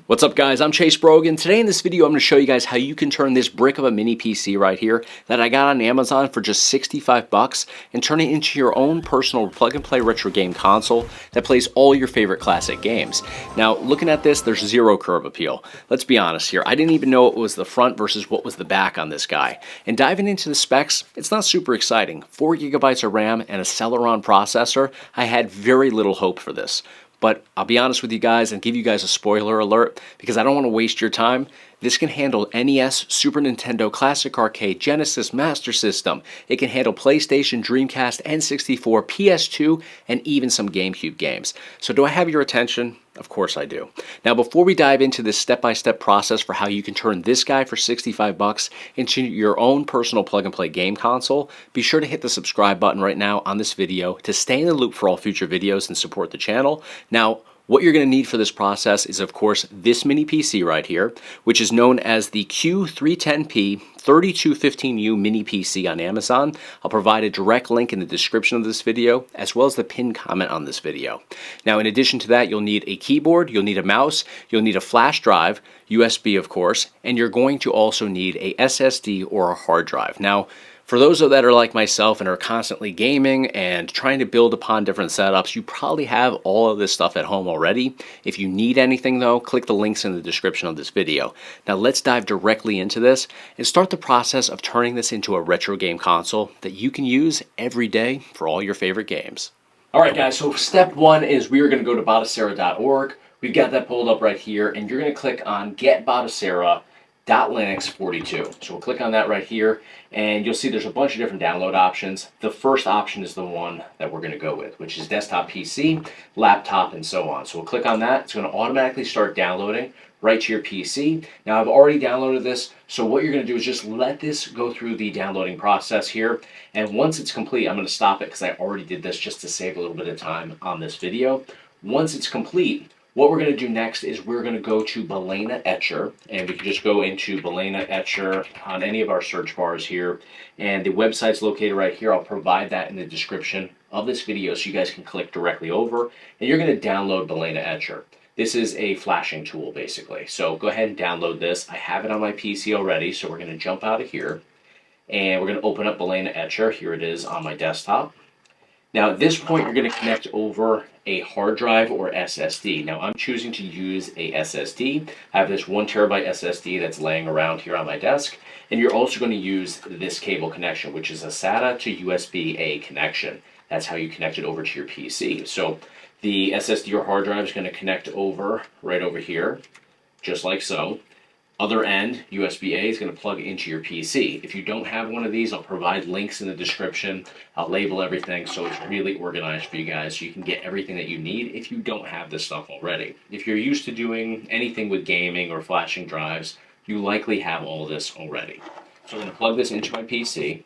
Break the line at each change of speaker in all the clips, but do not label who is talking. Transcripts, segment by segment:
What's up guys, I'm Chase Brogan. Today in this video I'm going to show you guys how you can turn this brick of a mini PC right here that I got on Amazon for just 65 bucks and turn it into your own personal plug and play retro game console that plays all your favorite classic games. Now looking at this, there's zero curb appeal. Let's be honest here, I didn't even know what was the front versus what was the back on this guy. And diving into the specs, it's not super exciting. 4 gigabytes of RAM and a Celeron processor. I had very little hope for this. But I'll be honest with you guys and give you guys a spoiler alert because I don't want to waste your time. This can handle NES, Super Nintendo, Classic Arcade, Genesis, Master System. It can handle PlayStation, Dreamcast, N64, PS2, and even some GameCube games. So do I have your attention? Of course I do. Now before we dive into this step-by-step process for how you can turn this guy for 65 bucks into your own personal plug-and-play game console, be sure to hit the subscribe button right now on this video to stay in the loop for all future videos and support the channel. Now, what you're going to need for this process is, of course, this mini PC right here, which is known as the Q310P 3215U mini PC on Amazon. I'll provide a direct link in the description of this video, as well as the pinned comment on this video. Now, in addition to that, you'll need a keyboard, you'll need a mouse, you'll need a flash drive, USB, of course, and you're going to also need a SSD or a hard drive. Now, for those that are like myself and are constantly gaming and trying to build upon different setups, you probably have all of this stuff at home already. If you need anything though, click the links in the description of this video. Now let's dive directly into this and start the process of turning this into a retro game console that you can use every day for all your favorite games. Alright guys, so step one is we are going to go to Batocera.org. We've got that pulled up right here and you're going to click on Get Batocera .linux 42. So we'll click on that right here and you'll see there's a bunch of different download options. The first option is the one that we're going to go with, which is desktop PC, laptop, and so on. So we'll click on that. It's going to automatically start downloading right to your PC. Now I've already downloaded this, so what you're going to do is just let this go through the downloading process here, and once it's complete, I'm going to stop it because I already did this just to save a little bit of time on this video. Once it's complete, what we're going to do next is we're going to go to Balena Etcher, and we can just go into Balena Etcher on any of our search bars here, and the website's located right here. I'll provide that in the description of this video so you guys can click directly over, and you're going to download Balena Etcher. This is a flashing tool basically, so go ahead and download this. I have it on my PC already, so we're going to jump out of here, and we're going to open up Balena Etcher. Here it is on my desktop. Now at this point you're going to connect over a hard drive or SSD. Now I'm choosing to use a SSD. I have this 1 terabyte SSD that's laying around here on my desk, and you're also going to use this cable connection, which is a SATA to USB-A connection. That's how you connect it over to your PC. So the SSD or hard drive is going to connect over right over here, just like so. Other end, USB-A, is going to plug into your PC. If you don't have one of these, I'll provide links in the description. I'll label everything so it's really organized for you guys so you can get everything that you need if you don't have this stuff already. If you're used to doing anything with gaming or flashing drives, you likely have all this already. So I'm going to plug this into my PC,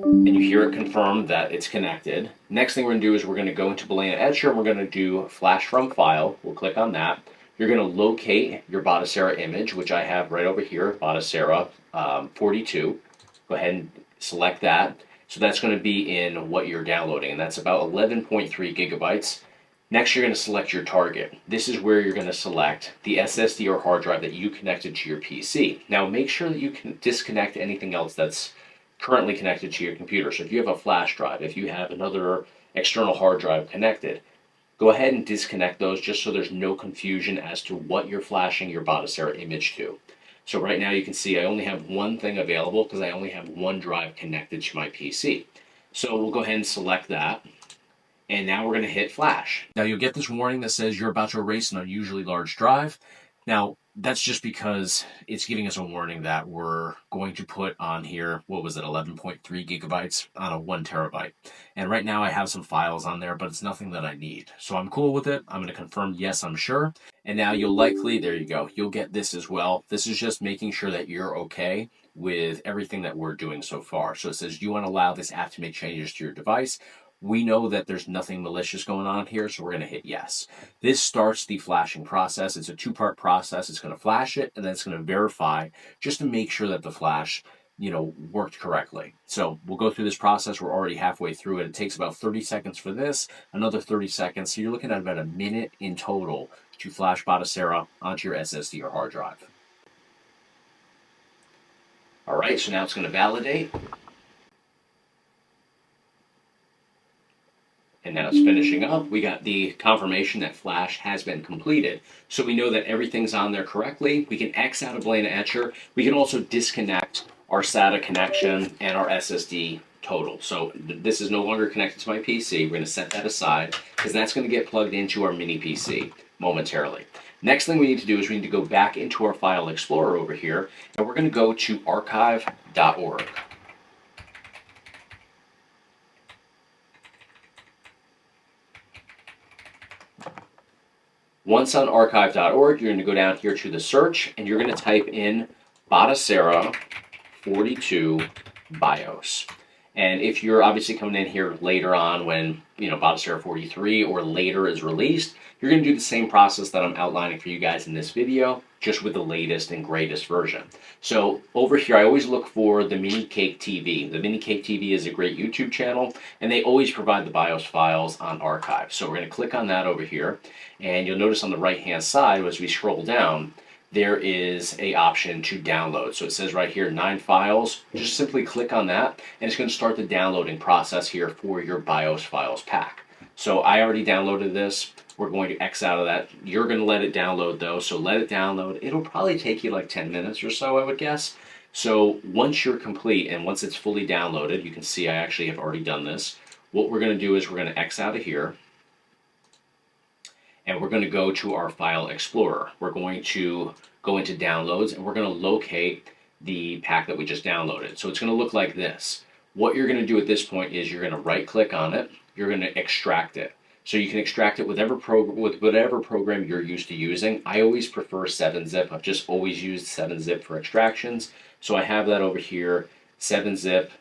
and you hear it confirm that it's connected. Next thing we're going to do is we're going to go into Balena Etcher and we're going to do Flash from File. We'll click on that. You're going to locate your Batocera image, which I have right over here, Batocera 42. Go ahead and select that. So that's going to be in what you're downloading, and that's about 11.3 gigabytes. Next, you're going to select your target. This is where you're going to select the SSD or hard drive that you connected to your PC. Now, make sure that you can disconnect anything else that's currently connected to your computer. So if you have a flash drive, if you have another external hard drive connected, go ahead and disconnect those just so there's no confusion as to what you're flashing your Batocera image to. So right now you can see I only have one thing available because I only have one drive connected to my PC. So we'll go ahead and select that. And now we're going to hit flash. Now you'll get this warning that says you're about to erase an unusually large drive. Now that's just because it's giving us a warning that we're going to put on here, what was it, 11.3 gigabytes on a 1 terabyte. And right now I have some files on there, but it's nothing that I need. So I'm cool with it. I'm going to confirm yes, I'm sure. And now you'll likely, there you go, you'll get this as well. This is just making sure that you're okay with everything that we're doing so far. So it says, do you want to allow this app to make changes to your device? We know that there's nothing malicious going on here, so we're going to hit yes. This starts the flashing process. It's a two-part process. It's going to flash it, and then it's going to verify just to make sure that the flash, worked correctly. So we'll go through this process. We're already halfway through it. It takes about 30 seconds for this, another 30 seconds. So you're looking at about a minute in total to flash Batocera onto your SSD or hard drive. All right, so now it's going to validate. And now it's finishing up. We got the confirmation that Flash has been completed. So we know that everything's on there correctly. We can X out a Blade Etcher. We can also disconnect our SATA connection and our SSD total. So this is no longer connected to my PC. We're going to set that aside because that's going to get plugged into our mini PC momentarily. Next thing we need to do is we need to go back into our File Explorer over here, and we're going to go to archive.org. Once on archive.org, you're going to go down here to the search, and you're going to type in Batocera 42 BIOS. And if you're obviously coming in here later on when, Batocera 43 or later is released, you're going to do the same process that I'm outlining for you guys in this video, just with the latest and greatest version. So over here, I always look for the Mini Cake TV. The Mini Cake TV is a great YouTube channel, and they always provide the BIOS files on archive. So we're going to click on that over here, and you'll notice on the right-hand side, as we scroll down, there is a option to download. So it says right here, 9 files. Just simply click on that, and it's going to start the downloading process here for your BIOS files pack. So I already downloaded this. We're going to X out of that. You're going to let it download though, so let it download. It'll probably take you like 10 minutes or so, I would guess. So once you're complete and once it's fully downloaded, you can see I actually have already done this. What we're going to do is we're going to X out of here, and we're going to go to our File Explorer. We're going to go into Downloads, and we're going to locate the pack that we just downloaded. So it's going to look like this. What you're going to do at this point is you're going to right-click on it. You're going to extract it. So you can extract it with whatever program you're used to using. I always prefer 7-zip. I've just always used 7-zip for extractions. So I have that over here, 7-zip,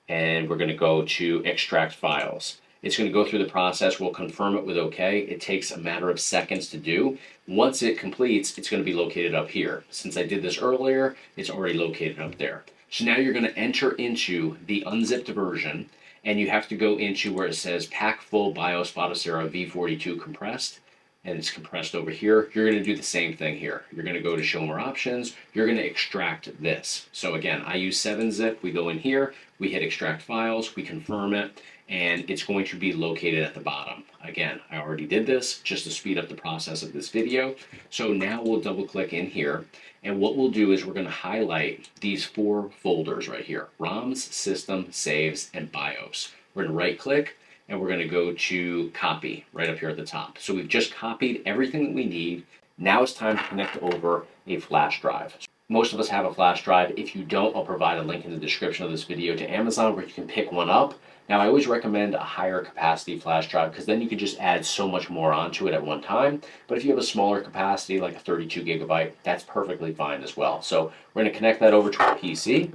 and we're going to go to Extract Files. It's going to go through the process. We'll confirm it with OK. It takes a matter of seconds to do. Once it completes, it's going to be located up here. Since I did this earlier, it's already located up there. So now you're going to enter into the unzipped version, and you have to go into where it says Pack Full BIOS Batocera V42 Compressed, and it's compressed over here. You're going to do the same thing here. You're going to go to Show More Options. You're going to extract this. So again, I use 7-zip. We go in here, we hit Extract Files, we confirm it, and it's going to be located at the bottom. Again, I already did this just to speed up the process of this video. So now we'll double click in here, and what we'll do is we're going to highlight these 4 folders right here: ROMs, System, Saves, and BIOS. We're going to right click, and we're going to go to Copy right up here at the top. So we've just copied everything that we need. Now it's time to connect over a flash drive. Most of us have a flash drive. If you don't, I'll provide a link in the description of this video to Amazon where you can pick one up. Now, I always recommend a higher capacity flash drive because then you can just add so much more onto it at one time. But if you have a smaller capacity, like a 32 gigabyte, that's perfectly fine as well. So we're going to connect that over to our PC.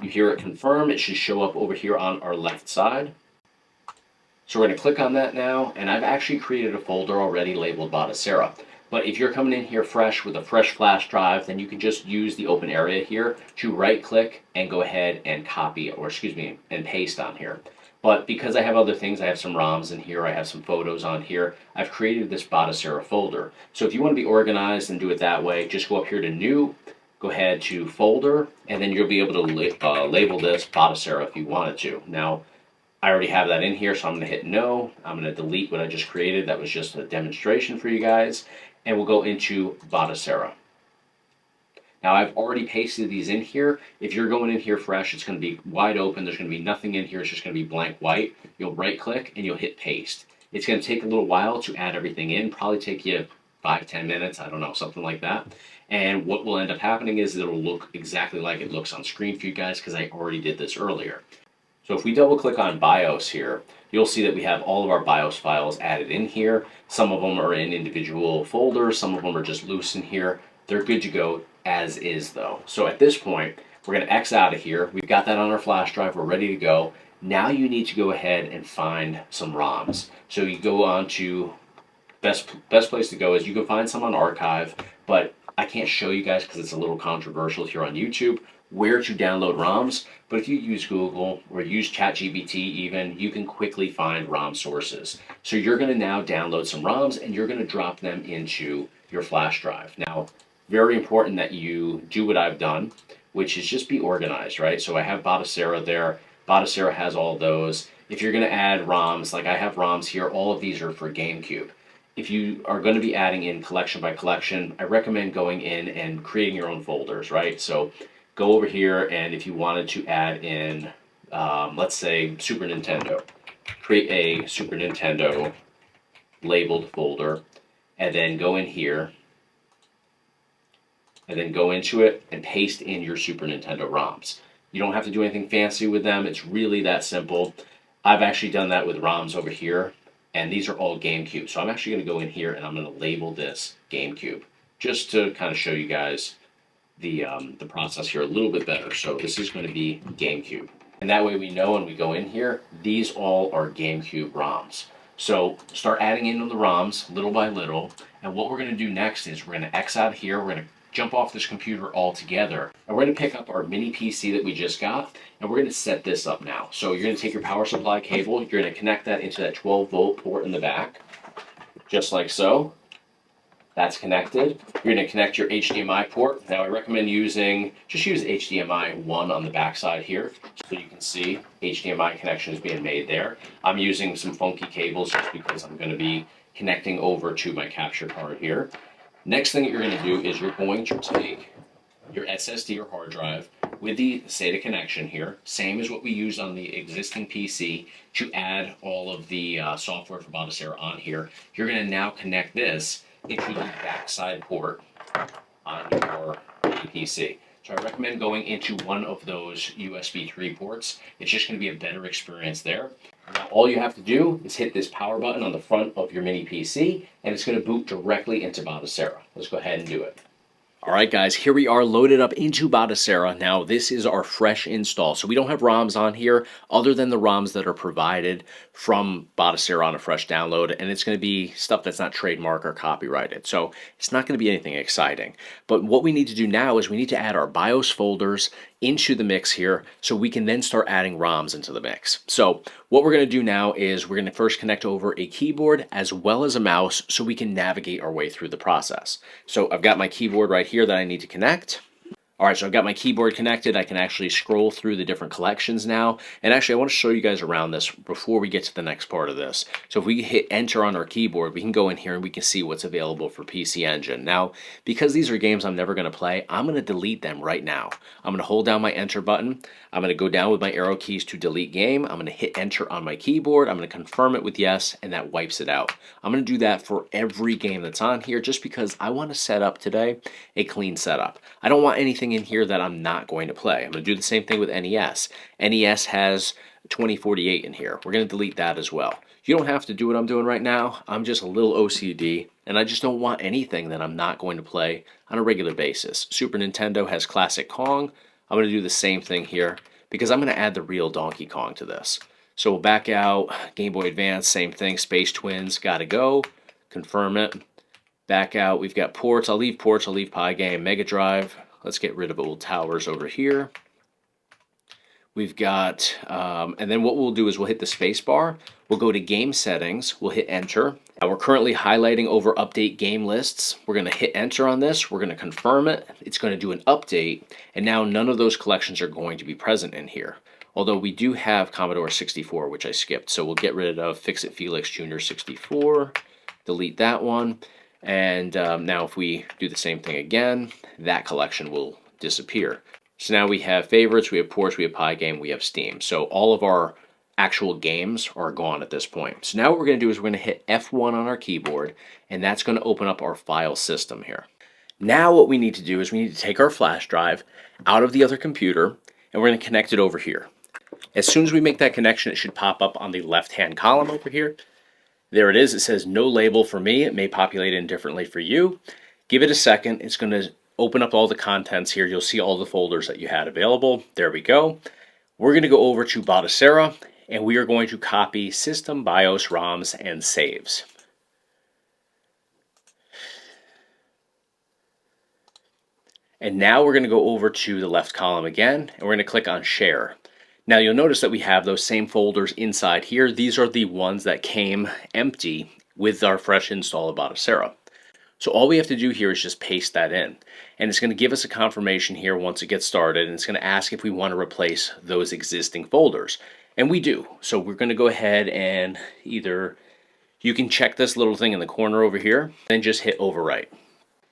You hear it confirm. It should show up over here on our left side. So we're going to click on that now, and I've actually created a folder already labeled Batocera. But if you're coming in here fresh with a fresh flash drive, then you can just use the open area here to right click and go ahead and copy, or and paste on here. But because I have other things, I have some ROMs in here, I have some photos on here, I've created this Batocera folder. So if you want to be organized and do it that way, just go up here to New, go ahead to Folder, and then you'll be able to label this Batocera if you wanted to. Now, I already have that in here, so I'm going to hit No. I'm going to delete what I just created. That was just a demonstration for you guys. And we'll go into Batocera. Now I've already pasted these in here. If you're going in here fresh, it's going to be wide open. There's going to be nothing in here. It's just going to be blank white. You'll right click and you'll hit paste. It's going to take a little while to add everything in. Probably take you 5-10 minutes. I don't know, something like that. And what will end up happening is it'll look exactly like it looks on screen for you guys because I already did this earlier. So if we double click on BIOS here, you'll see that we have all of our BIOS files added in here. Some of them are in individual folders, some of them are just loose in here. They're good to go as is though. So at this point, we're going to X out of here. We've got that on our flash drive, we're ready to go. Now you need to go ahead and find some ROMs. So you go on to, best place to go is you can find some on archive, but I can't show you guys because it's a little controversial here on YouTube. where to download ROMs, but if you use Google or use ChatGPT even, you can quickly find ROM sources. So you're going to now download some ROMs and you're going to drop them into your flash drive. Now, very important that you do what I've done, which is just be organized, right? So I have Batocera there. Batocera has all those. If you're going to add ROMs, like I have ROMs here, all of these are for GameCube. If you are going to be adding in collection by collection, I recommend going in and creating your own folders, right? So go over here, and if you wanted to add in, let's say, Super Nintendo, create a Super Nintendo labeled folder, and then go in here, and then go into it and paste in your Super Nintendo ROMs. You don't have to do anything fancy with them. It's really that simple. I've actually done that with ROMs over here, and these are all GameCube. So I'm actually going to go in here and I'm going to label this GameCube just to kind of show you guys the process here a little bit better. So this is going to be GameCube. And that way we know when we go in here, these all are GameCube ROMs. So start adding in the ROMs little by little. And what we're going to do next is we're going to X out here. We're going to jump off this computer altogether. And we're going to pick up our mini PC that we just got, and we're going to set this up now. So you're going to take your power supply cable, you're going to connect that into that 12-volt port in the back, just like so. That's connected. You're going to connect your HDMI port. Now I recommend just use HDMI 1 on the back side here, so you can see HDMI connection is being made there. I'm using some funky cables just because I'm going to be connecting over to my capture card here. Next thing that you're going to do is you're going to take your SSD or hard drive with the SATA connection here, same as what we used on the existing PC to add all of the software for Batocera on here. You're going to now connect this into the backside port on your PC. So I recommend going into one of those USB 3 ports. It's just going to be a better experience there. Now all you have to do is hit this power button on the front of your mini PC, and it's going to boot directly into Batocera. Let's go ahead and do it. All right, guys, here we are loaded up into Batocera. Now, this is our fresh install. So we don't have ROMs on here other than the ROMs that are provided from Batocera on a fresh download. And it's going to be stuff that's not trademark or copyrighted. So it's not going to be anything exciting. But what we need to do now is we need to add our BIOS folders into the mix here so we can then start adding ROMs into the mix. So what we're going to do now is we're going to first connect over a keyboard as well as a mouse so we can navigate our way through the process. So I've got my keyboard right here that I need to connect. All right, so I've got my keyboard connected. I can actually scroll through the different collections now. And actually, I want to show you guys around this before we get to the next part of this. So if we hit enter on our keyboard, we can go in here and we can see what's available for PC Engine. Now, because these are games I'm never going to play, I'm going to delete them right now. I'm going to hold down my enter button. I'm going to go down with my arrow keys to delete game. I'm going to hit enter on my keyboard. I'm going to confirm it with yes, and that wipes it out. I'm going to do that for every game that's on here just because I want to set up today a clean setup. I don't want anything in here that I'm not going to play. I'm going to do the same thing with NES. NES has 2048 in here. We're going to delete that as well. You don't have to do what I'm doing right now. I'm just a little OCD, and I just don't want anything that I'm not going to play on a regular basis. Super Nintendo has Classic Kong. I'm going to do the same thing here because I'm going to add the real Donkey Kong to this. So we'll back out. Game Boy Advance, same thing. Space Twins, gotta go. Confirm it. Back out. We've got ports. I'll leave ports. I'll leave Pi Game. Mega Drive. Let's get rid of old towers over here. We've got, and then what we'll do is we'll hit the space bar. We'll go to game settings. We'll hit enter. Now we're currently highlighting over update game lists. We're going to hit enter on this. We're going to confirm it. It's going to do an update. And now none of those collections are going to be present in here. Although we do have Commodore 64, which I skipped. So we'll get rid of Fix-It Felix Jr. 64. Delete that one. And now if we do the same thing again, that collection will disappear. So now we have favorites, we have ports, we have Pi Game, we have Steam. So all of our actual games are gone at this point. So now what we're going to do is we're going to hit F1 on our keyboard, and that's going to open up our file system here. Now what we need to do is we need to take our flash drive out of the other computer, and we're going to connect it over here. As soon as we make that connection, it should pop up on the left-hand column over here. There it is. It says no label for me. It may populate in differently for you. Give it a second. It's going to open up all the contents here. You'll see all the folders that you had available. There we go. We're going to go over to Batocera, and we are going to copy system, BIOS, ROMs, and saves. And now we're going to go over to the left column again, and we're going to click on Share. Now you'll notice that we have those same folders inside here. These are the ones that came empty with our fresh install of Batocera. So all we have to do here is just paste that in. And it's going to give us a confirmation here once it gets started, and it's going to ask if we want to replace those existing folders. And we do. So we're going to go ahead and you can check this little thing in the corner over here, then just hit overwrite.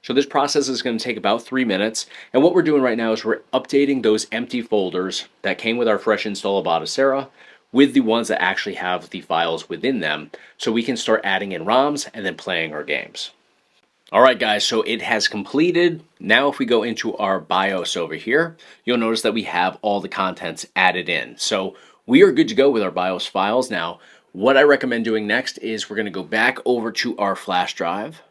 So this process is going to take about 3 minutes, and what we're doing right now is we're updating those empty folders that came with our fresh install of Batocera with the ones that actually have the files within them, so we can start adding in ROMs and then playing our games. Alright guys, so it has completed. Now if we go into our BIOS over here, you'll notice that we have all the contents added in. So we are good to go with our BIOS files. Now, what I recommend doing next is we're going to go back over to our flash drive.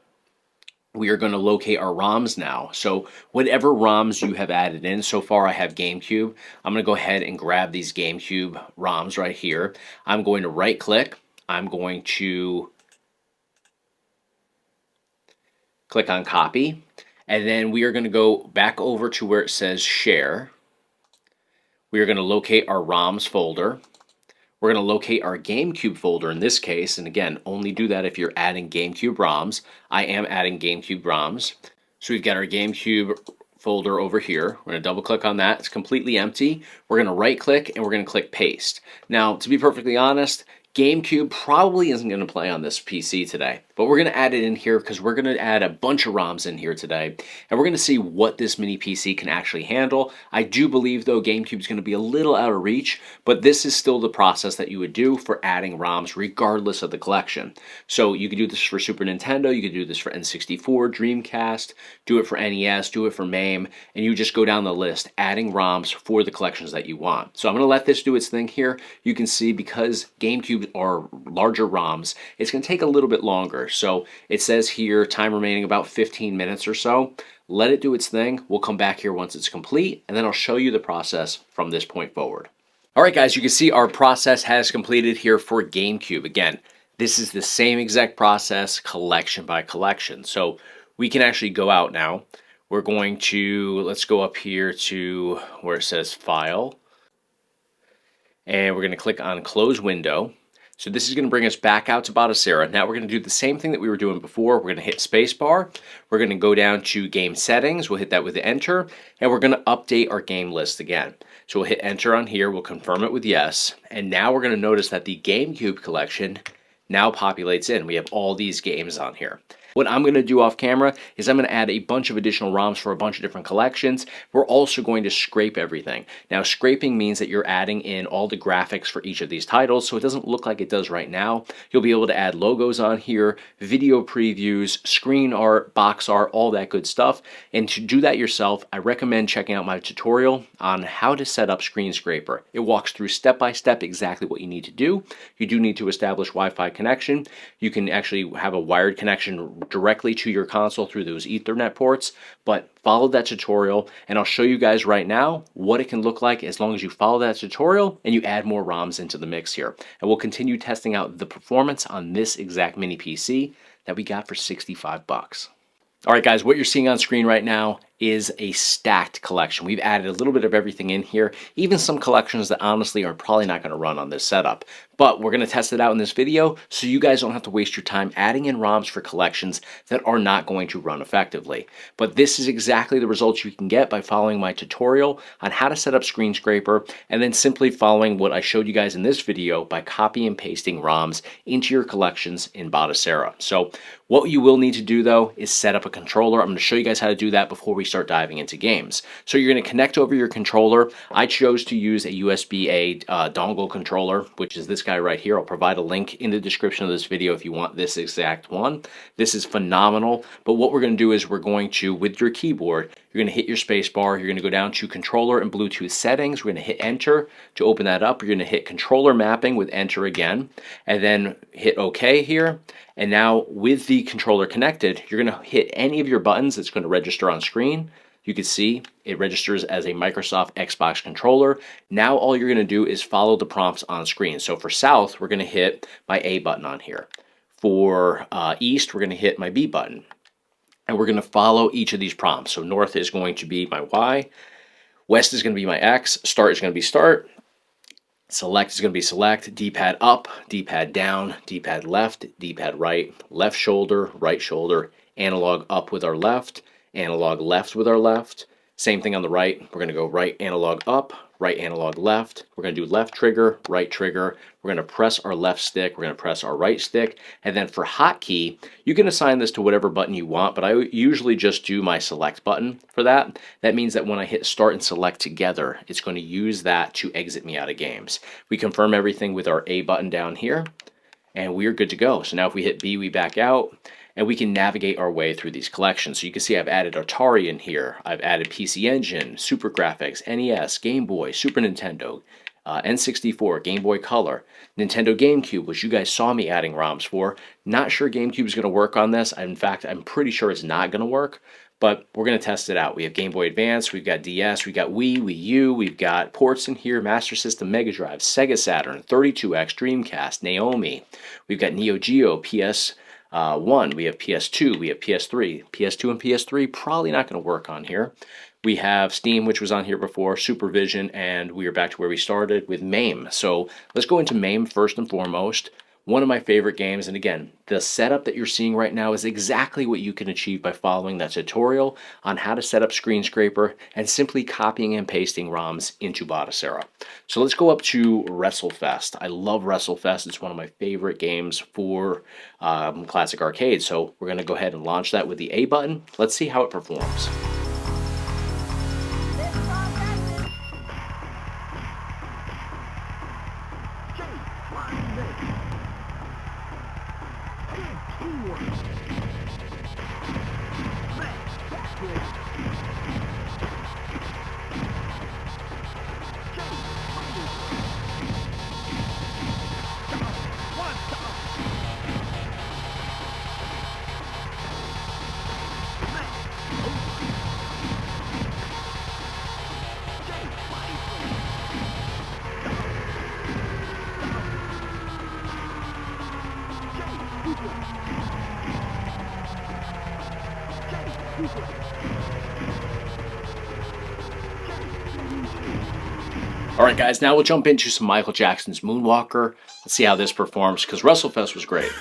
We are going to locate our ROMs now. So whatever ROMs you have added in, so far I have GameCube. I'm going to go ahead and grab these GameCube ROMs right here. I'm going to right click. I'm going to click on copy. And then we are going to go back over to where it says share. We are going to locate our ROMs folder. We're going to locate our GameCube folder in this case, and again, only do that if you're adding GameCube ROMs. I am adding GameCube ROMs. So we've got our GameCube folder over here. We're going to double click on that. It's completely empty. We're going to right click and we're going to click paste. Now, to be perfectly honest, GameCube probably isn't going to play on this PC today, but we're going to add it in here because we're going to add a bunch of ROMs in here today, and we're going to see what this mini PC can actually handle. I do believe, though, GameCube is going to be a little out of reach, but this is still the process that you would do for adding ROMs regardless of the collection. So you could do this for Super Nintendo, you could do this for N64, Dreamcast, do it for NES, do it for MAME, and you just go down the list adding ROMs for the collections that you want. So I'm going to let this do its thing here. You can see because GameCube are larger ROMs, it's going to take a little bit longer. So it says here time remaining about 15 minutes or so. Let it do its thing. We'll come back here once it's complete, and then I'll show you the process from this point forward. Alright guys, you can see our process has completed here for GameCube. Again, this is the same exact process collection by collection. So we can actually go out now. We're going to, let's go up here to where it says File, and we're going to click on Close Window. So this is going to bring us back out to Batocera. Now we're going to do the same thing that we were doing before. We're going to hit spacebar. We're going to go down to game settings. We'll hit that with the enter, and we're going to update our game list again. So we'll hit enter on here. We'll confirm it with yes. And now we're going to notice that the GameCube collection now populates in. We have all these games on here. What I'm going to do off camera is I'm going to add a bunch of additional ROMs for a bunch of different collections. We're also going to scrape everything. Now, scraping means that you're adding in all the graphics for each of these titles, so it doesn't look like it does right now. You'll be able to add logos on here, video previews, screen art, box art, all that good stuff. And to do that yourself, I recommend checking out my tutorial on how to set up Screen Scraper. It walks through step by step exactly what you need to do. You do need to establish Wi-Fi connection. You can actually have a wired connection directly to your console through those Ethernet ports, but follow that tutorial and I'll show you guys right now what it can look like as long as you follow that tutorial and you add more ROMs into the mix here. And we'll continue testing out the performance on this exact mini PC that we got for 65 bucks. All right, guys, what you're seeing on screen right now is a stacked collection. We've added a little bit of everything in here, even some collections that honestly are probably not going to run on this setup. But we're going to test it out in this video so you guys don't have to waste your time adding in ROMs for collections that are not going to run effectively. But this is exactly the results you can get by following my tutorial on how to set up Screen Scraper and then simply following what I showed you guys in this video by copy and pasting ROMs into your collections in Batocera. So what you will need to do though is set up a controller. I'm going to show you guys how to do that before we start diving into games. So you're going to connect over your controller. I chose to use a USB-A dongle controller, which is this guy right here. I'll provide a link in the description of this video if you want this exact one. This is phenomenal, but what we're going to do is we're going to, with your keyboard, you're going to hit your space bar, you're going to go down to controller and Bluetooth settings, we're going to hit enter to open that up, you're going to hit controller mapping with enter again, and then hit OK here. And now with the controller connected, you're going to hit any of your buttons that's going to register on screen. You can see it registers as a Microsoft Xbox controller. Now all you're going to do is follow the prompts on screen. So for south, we're going to hit my A button on here. For east, we're going to hit my B button. and we're going to follow each of these prompts. So north is going to be my Y, west is going to be my X, start is going to be start, select is going to be select, D-pad up, D-pad down, D-pad left, D-pad right, left shoulder, analog up with our left, analog left with our left. Same thing on the right. We're going to go right analog up, right analog left. We're going to do left trigger, right trigger. We're going to press our left stick. We're going to press our right stick. And then for hotkey, you can assign this to whatever button you want, but I usually just do my select button for that. That means that when I hit start and select together, it's going to use that to exit me out of games. We confirm everything with our A button down here, and we're good to go. So now if we hit B, we back out, and we can navigate our way through these collections. So you can see I've added Atari in here. I've added PC Engine, Super Graphics, NES, Game Boy, Super Nintendo, N64, Game Boy Color, Nintendo GameCube, which you guys saw me adding ROMs for. Not sure GameCube is going to work on this. In fact, I'm pretty sure it's not going to work, but we're going to test it out. We have Game Boy Advance, we've got DS, we've got Wii, Wii U, we've got ports in here, Master System, Mega Drive, Sega Saturn, 32X, Dreamcast, Naomi. We've got Neo Geo, PS1, we have PS2, we have PS3. PS2 and PS3 probably not going to work on here. We have Steam, which was on here before, Supervision, and we are back to where we started with MAME. So let's go into MAME first and foremost. One of my favorite games, and again, the setup that you're seeing right now is exactly what you can achieve by following that tutorial on how to set up Screen Scraper and simply copying and pasting ROMs into Batocera. So let's go up to WrestleFest. I love WrestleFest. It's one of my favorite games for classic arcade. So we're going to go ahead and launch that with the A button. Let's see how it performs. Alright guys, now we'll jump into some Michael Jackson's Moonwalker. Let's see how this performs, because WrestleFest was great.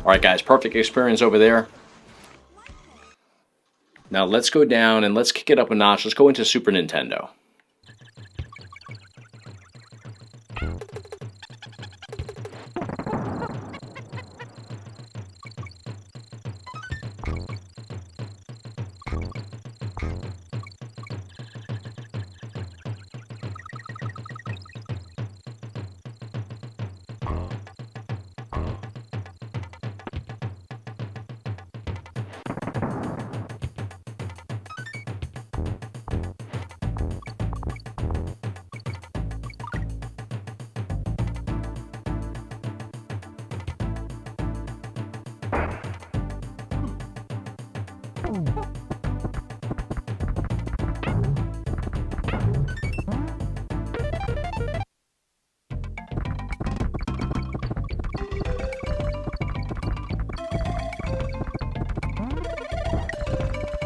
Alright guys, perfect experience over there. Now let's go down and let's kick it up a notch. Let's go into Super Nintendo.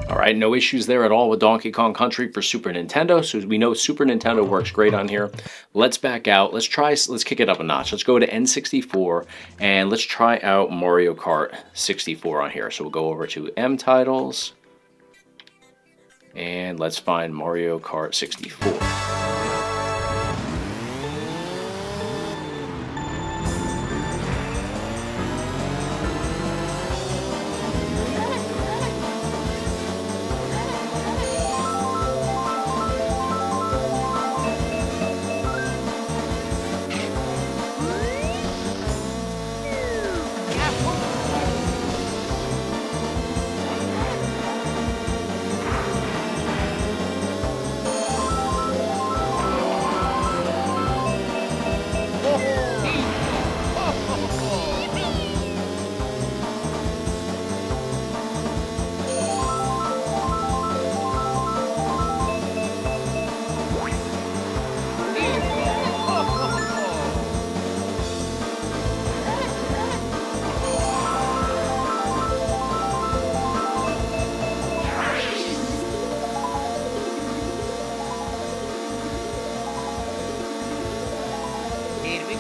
Alright, no issues there at all with Donkey Kong Country for Super Nintendo, so we know Super Nintendo works great on here. Let's back out, let's kick it up a notch. Let's go to N64, and let's try out Mario Kart 64 on here. So we'll go over to M titles, and let's find Mario Kart 64.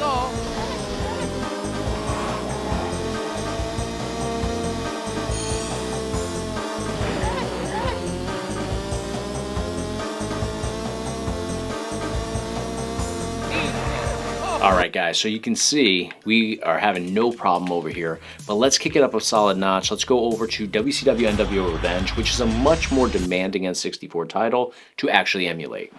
go.
Alright guys, so you can see we are having no problem over here, but let's kick it up a solid notch. Let's go over to WCW NWO Revenge, which is a much more demanding N64 title to actually emulate.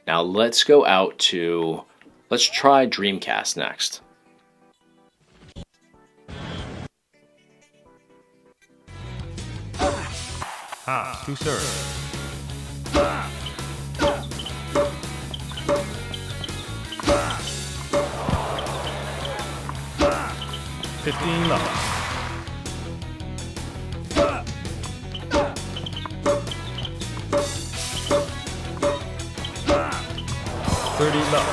Now let's go out to, let's try Dreamcast next.
Half to serve. 15 love. 30 love.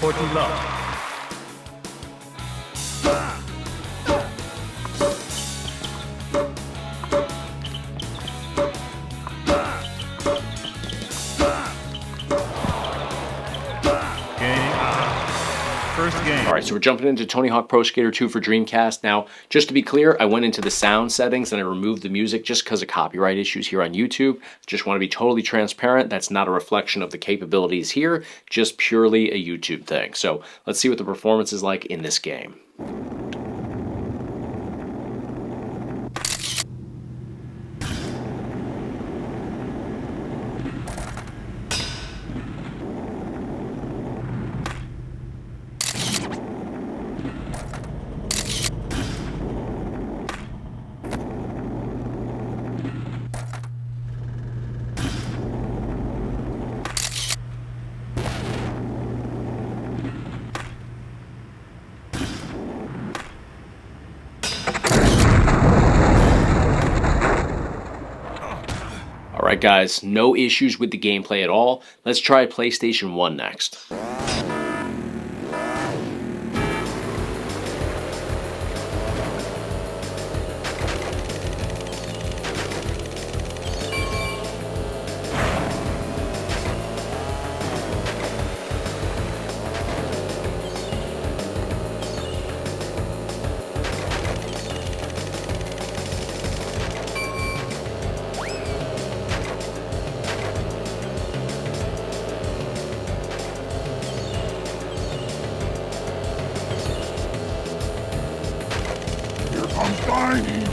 40 love. 1st game.
Alright, so we're jumping into Tony Hawk Pro Skater 2 for Dreamcast. Now, just to be clear, I went into the sound settings and I removed the music just because of copyright issues here on YouTube. Just want to be totally transparent. That's not a reflection of the capabilities here, just purely a YouTube thing. So let's see what the performance is like in this game. Alright guys, no issues with the gameplay at all. Let's try PlayStation 1 next.
I'm dying.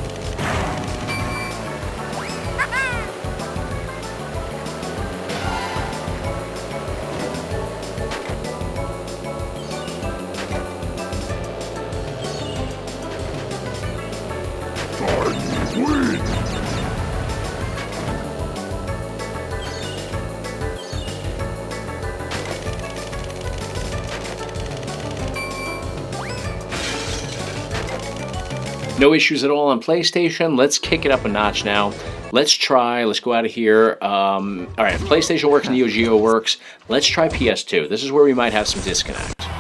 No issues at all on PlayStation. Let's kick it up a notch now. Let's go out of here. All right, PlayStation works, Neo Geo works. Let's try PS2. This is where we might have some disconnect.
Snap,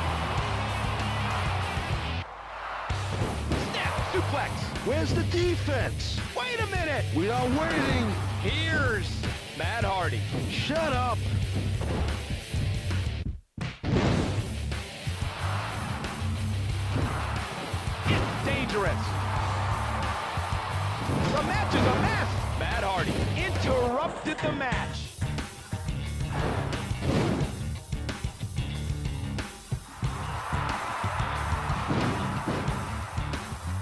suplex. Where's the defense? Wait a minute. We are waiting.
Here's Matt Hardy.
Shut up.
It's dangerous. The match is a mess. Matt Hardy interrupted the match.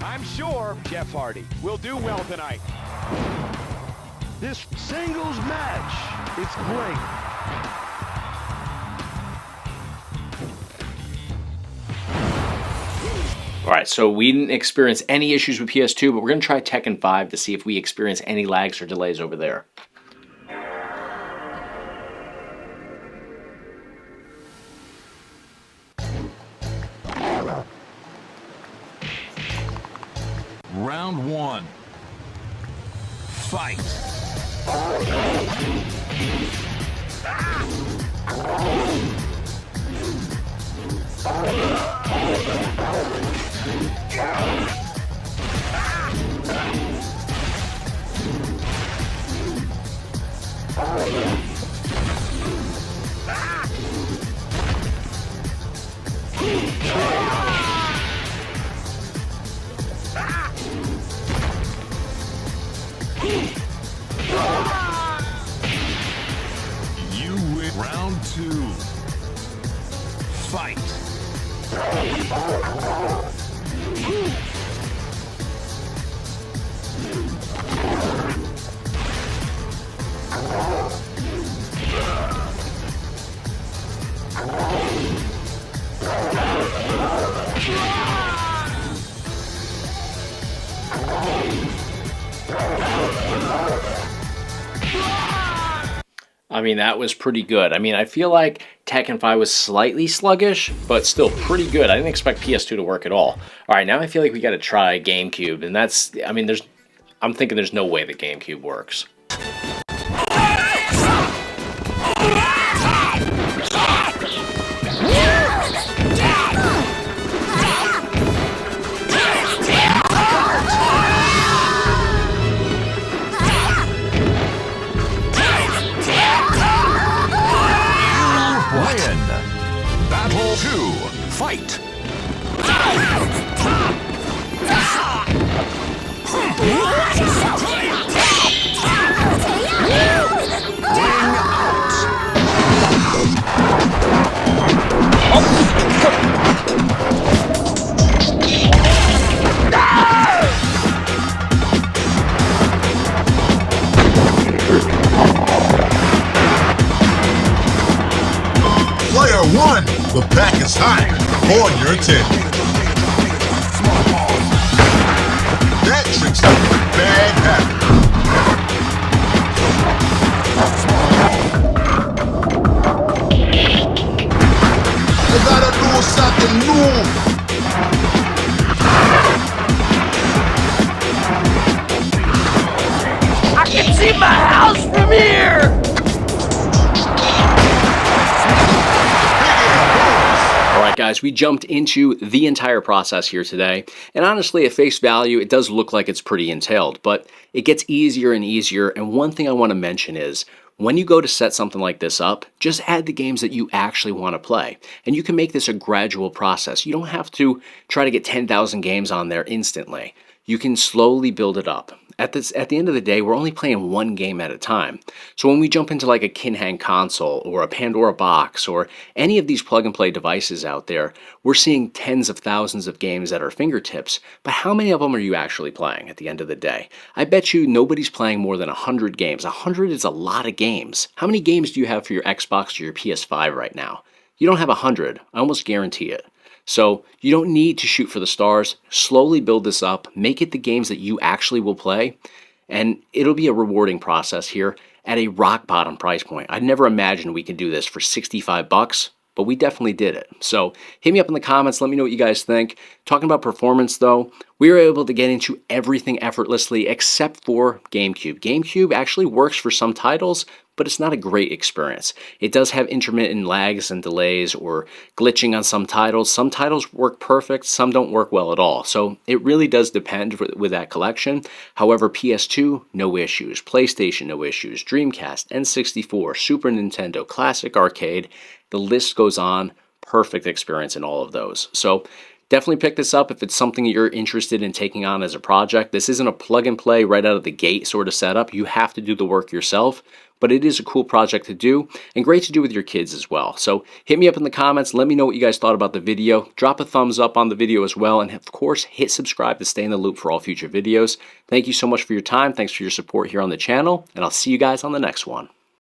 I'm sure Jeff Hardy will do well tonight.
This singles match is great.
Alright, so we didn't experience any issues with PS2, but we're going to try Tekken 5 to see if we experience any lags or delays over there.
Round one. Fight. You win. Round two. Fight.
I mean, that was pretty good. I mean, I feel like Tekken 5 was slightly sluggish, but still pretty good. I didn't expect PS2 to work at all. All right, now I feel like we got to try GameCube, and that's, I mean, I'm thinking there's no way that GameCube works.
Win. Battle 2. Fight. Ring
Player 1, the pack is hot. On your 10. That trick's like a bad habit. I gotta do something new.
I can see my house from here!
Alright guys, we jumped into the entire process here today, and honestly at face value it does look like it's pretty entailed, but it gets easier and easier, and one thing I want to mention is, when you go to set something like this up, just add the games that you actually want to play, and you can make this a gradual process. You don't have to try to get 10,000 games on there instantly. You can slowly build it up. At the end of the day, we're only playing one game at a time. So when we jump into like a Kinhang console or a Pandora box or any of these plug-and-play devices out there, we're seeing tens of thousands of games at our fingertips. But how many of them are you actually playing at the end of the day? I bet you nobody's playing more than 100 games. 100 is a lot of games. How many games do you have for your Xbox or your PS5 right now? You don't have 100. I almost guarantee it. So you don't need to shoot for the stars. Slowly build this up, make it the games that you actually will play, and it'll be a rewarding process here at a rock bottom price point. I never imagined we could do this for 65 bucks, but we definitely did it. So hit me up in the comments, let me know what you guys think. Talking about performance though, we were able to get into everything effortlessly except for GameCube. GameCube actually works for some titles, but it's not a great experience. It does have intermittent lags and delays or glitching on some titles. Some titles work perfect, some don't work well at all. So it really does depend with that collection. However, PS2, no issues. PlayStation, no issues. Dreamcast, N64, Super Nintendo, Classic Arcade, the list goes on. Perfect experience in all of those. So definitely pick this up if it's something you're interested in taking on as a project. This isn't a plug and play right out of the gate sort of setup. You have to do the work yourself, but it is a cool project to do and great to do with your kids as well. So hit me up in the comments. Let me know what you guys thought about the video. Drop a thumbs up on the video as well. And of course, hit subscribe to stay in the loop for all future videos. Thank you so much for your time. Thanks for your support here on the channel, and I'll see you guys on the next one.